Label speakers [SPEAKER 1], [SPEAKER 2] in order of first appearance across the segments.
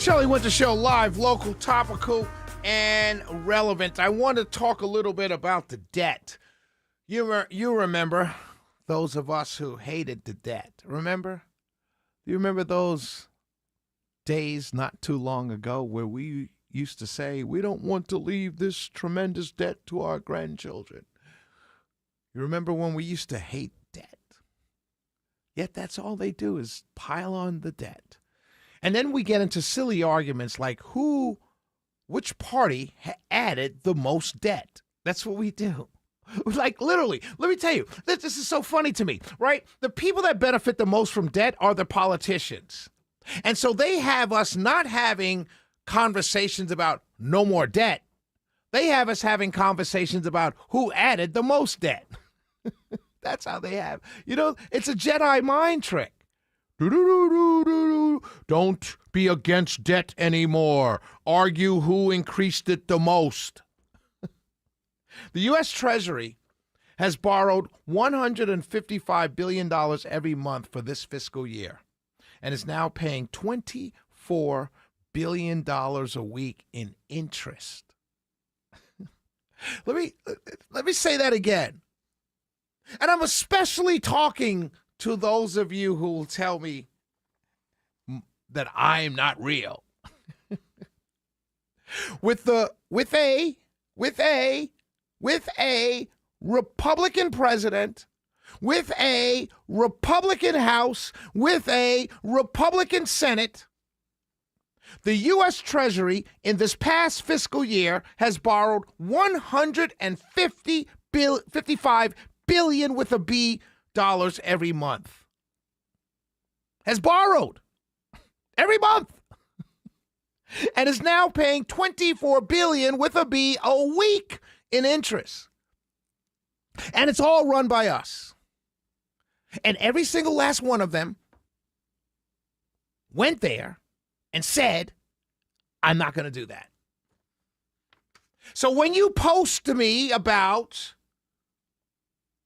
[SPEAKER 1] Shelley Winter Show, live, local, topical, and relevant. I want to talk a little bit about the debt. You remember those of us who hated the debt. Remember? Do you remember those days not too long ago where we used to say, we don't want to leave this tremendous debt to our grandchildren? You remember when we used to hate debt? Yet that's all they do is pile on the debt. And then we get into silly arguments like which party added the most debt? That's what we do. Like, literally, let me tell you, this is so funny to me, right? The people that benefit the most from debt are the politicians. And so they have us not having conversations about no more debt. They have us having conversations about who added the most debt. That's how they have. You know, it's a Jedi mind trick. Don't be against debt anymore. Argue who increased it the most. The U.S. Treasury has borrowed $155 billion every month for this fiscal year and is now paying $24 billion a week in interest. Let me say that again. And I'm especially talking to those of you who will tell me that I'm not real. with a Republican president, with a Republican House, with a Republican Senate, the U.S. Treasury in this past fiscal year has borrowed $155 billion with a B dollars every month. Has borrowed every month and is now paying $24 billion with a B a week in interest. And it's all run by us. And every single last one of them went there and said, I'm not going to do that. So when you post to me about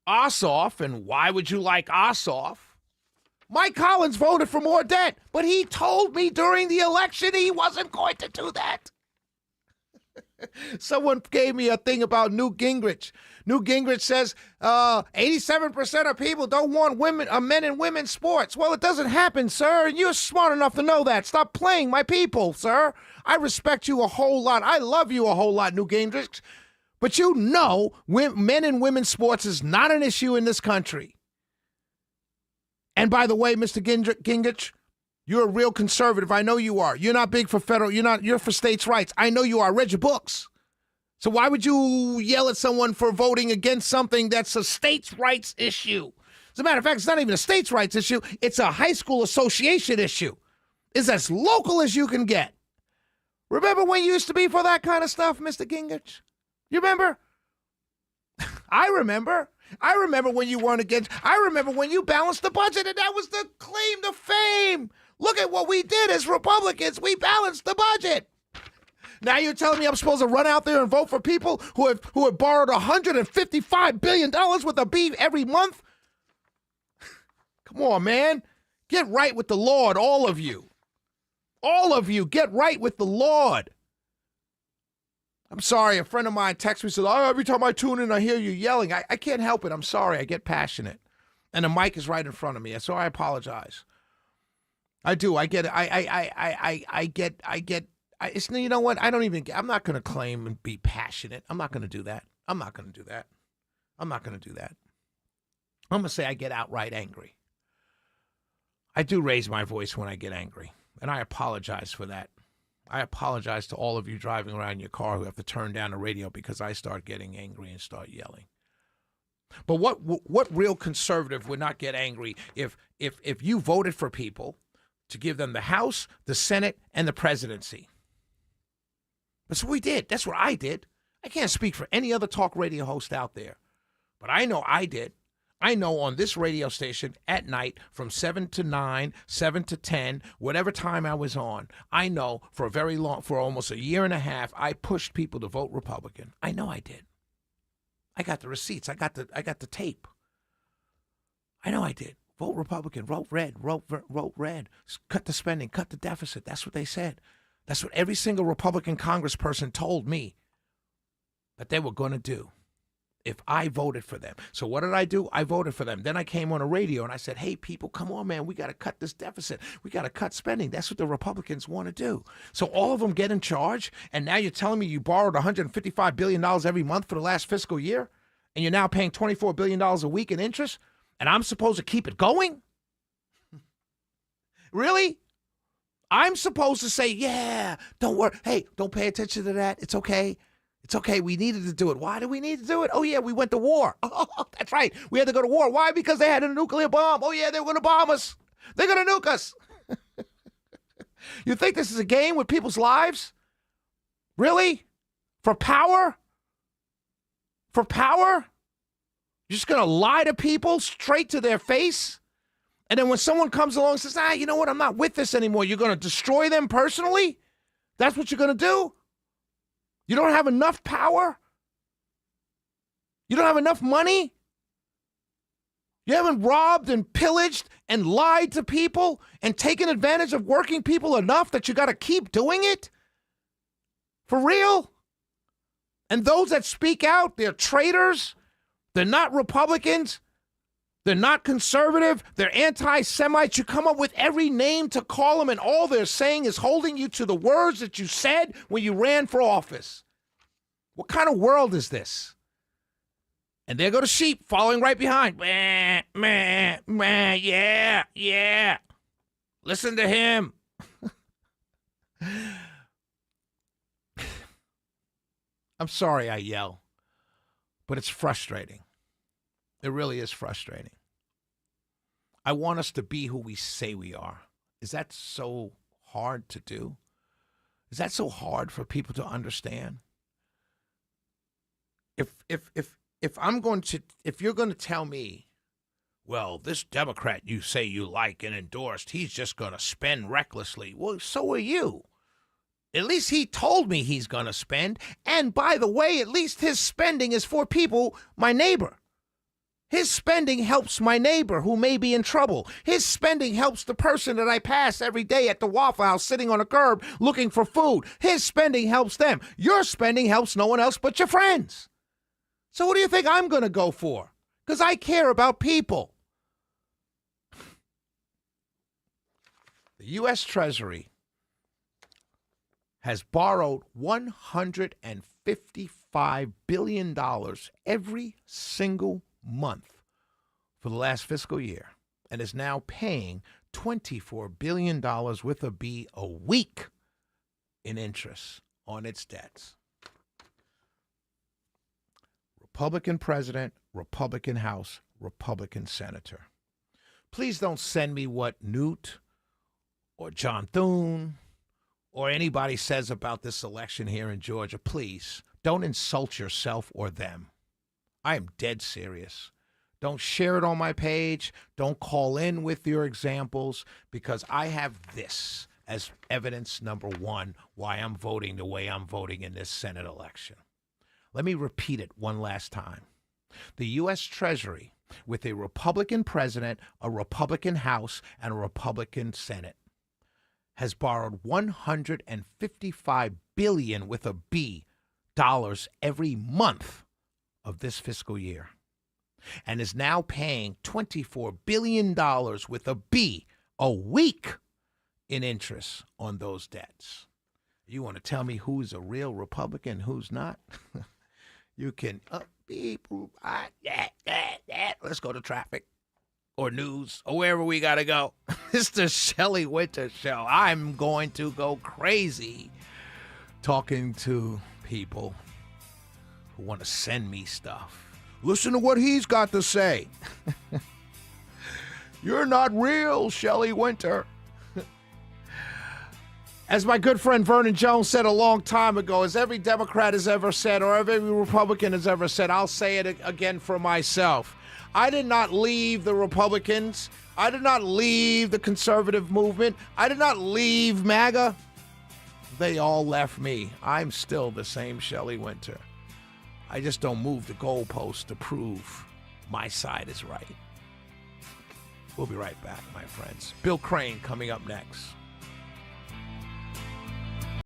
[SPEAKER 1] Ossoff and why would you like Ossoff, Mike Collins voted for more debt, but he told me during the election he wasn't going to do that. Someone gave me a thing about Newt Gingrich. Newt Gingrich says 87% of people don't want men and women's sports. Well, it doesn't happen, sir, and you're smart enough to know that. Stop playing my people, sir. I respect you a whole lot. I love you a whole lot, Newt Gingrich. But you know men and women's sports is not an issue in this country. And by the way, Mr. Gingrich, you're a real conservative. I know you are. You're not big for federal. You're for states' rights. I know you are. I read your books. So why would you yell at someone for voting against something that's a states' rights issue? As a matter of fact, it's not even a states' rights issue. It's a high school association issue. It's as local as you can get. Remember when you used to be for that kind of stuff, Mr. Gingrich? You remember? I remember. I remember when you weren't against. I remember when you balanced the budget, and that was the claim to fame. Look at what we did as Republicans. We balanced the budget. Now you're telling me I'm supposed to run out there and vote for people who have borrowed $155 billion with a B every month? Come on, man. Get right with the Lord, all of you. All of you, get right with the Lord. I'm sorry, a friend of mine texted me and said, every time I tune in, I hear you yelling. I can't help it. I'm sorry. I get passionate. And the mic is right in front of me, so I apologize. I do. I get it. You know what? I'm not going to claim and be passionate. I'm not going to do that. I'm going to say I get outright angry. I do raise my voice when I get angry, and I apologize for that. I apologize to all of you driving around in your car who have to turn down the radio because I start getting angry and start yelling. But what real conservative would not get angry if you voted for people to give them the House, the Senate, and the presidency? That's what we did. That's what I did. I can't speak for any other talk radio host out there, but I know I did. I know on this radio station at night from 7 to 9, 7 to 10, whatever time I was on, I know for almost a year and a half, I pushed people to vote Republican. I know I did. I got the receipts. I got the tape. I know I did. Vote Republican, vote red, vote red. Cut the spending, cut the deficit. That's what they said. That's what every single Republican congressperson told me that they were going to do if I voted for them. So what did I do? I voted for them. Then I came on the radio and I said, hey, people, come on, man. We got to cut this deficit. We got to cut spending. That's what the Republicans want to do. So all of them get in charge. And now you're telling me you borrowed $155 billion every month for the last fiscal year? And you're now paying $24 billion a week in interest? And I'm supposed to keep it going? Really? I'm supposed to say, yeah, don't worry. Hey, don't pay attention to that. It's okay. It's okay. We needed to do it. Why do we need to do it? Oh, yeah, we went to war. Oh, that's right. We had to go to war. Why? Because they had a nuclear bomb. Oh, yeah, they were going to bomb us. They're going to nuke us. You think this is a game with people's lives? Really? For power? For power? You're just going to lie to people straight to their face? And then when someone comes along and says, you know what? I'm not with this anymore. You're going to destroy them personally? That's what you're going to do? You don't have enough power? You don't have enough money? You haven't robbed and pillaged and lied to people and taken advantage of working people enough that you got to keep doing it? For real? And those that speak out, they're traitors. They're not Republicans. They're not conservative. They're anti-Semites. You come up with every name to call them, and all they're saying is holding you to the words that you said when you ran for office. What kind of world is this? And there go the sheep following right behind. Meh, meh, meh, yeah, yeah. Listen to him. I'm sorry I yell, but it's frustrating. It really is frustrating. I want us to be who we say we are. Is that so hard to do? Is that so hard for people to understand? If you're going to tell me, well, this Democrat you say you like and endorsed, he's just going to spend recklessly. Well, so are you. At least he told me he's going to spend. And by the way, at least his spending is for people, my neighbor. His spending helps my neighbor who may be in trouble. His spending helps the person that I pass every day at the Waffle House sitting on a curb looking for food. His spending helps them. Your spending helps no one else but your friends. So what do you think I'm going to go for? Because I care about people. The U.S. Treasury has borrowed $155 billion every single month for the last fiscal year and is now paying $24 billion with a B a week in interest on its debts. Republican president, Republican House, Republican senator. Please don't send me what Newt or John Thune or anybody says about this election here in Georgia. Please don't insult yourself or them. I am dead serious. Don't share it on my page. Don't call in with your examples, because I have this as evidence number one why I'm voting the way I'm voting in this Senate election. Let me repeat it one last time. The U.S. Treasury, with a Republican president, a Republican House, and a Republican Senate, has borrowed $155 billion with a B dollars every month of this fiscal year, and is now paying $24 billion with a B a week in interest on those debts. You want to tell me who's a real Republican, who's not? You can let's go to traffic or news or wherever we got to go. It's the Shelley Winter Show. I'm going to go crazy talking to people who want to send me stuff. Listen to what he's got to say. You're not real, Shelley Winter. As my good friend Vernon Jones said a long time ago, as every Democrat has ever said, or every Republican has ever said, I'll say it again for myself. I did not leave the Republicans. I did not leave the conservative movement. I did not leave MAGA. They all left me. I'm still the same Shelley Winter. I just don't move the goalposts to prove my side is right. We'll be right back, my friends. Bill Crane coming up next.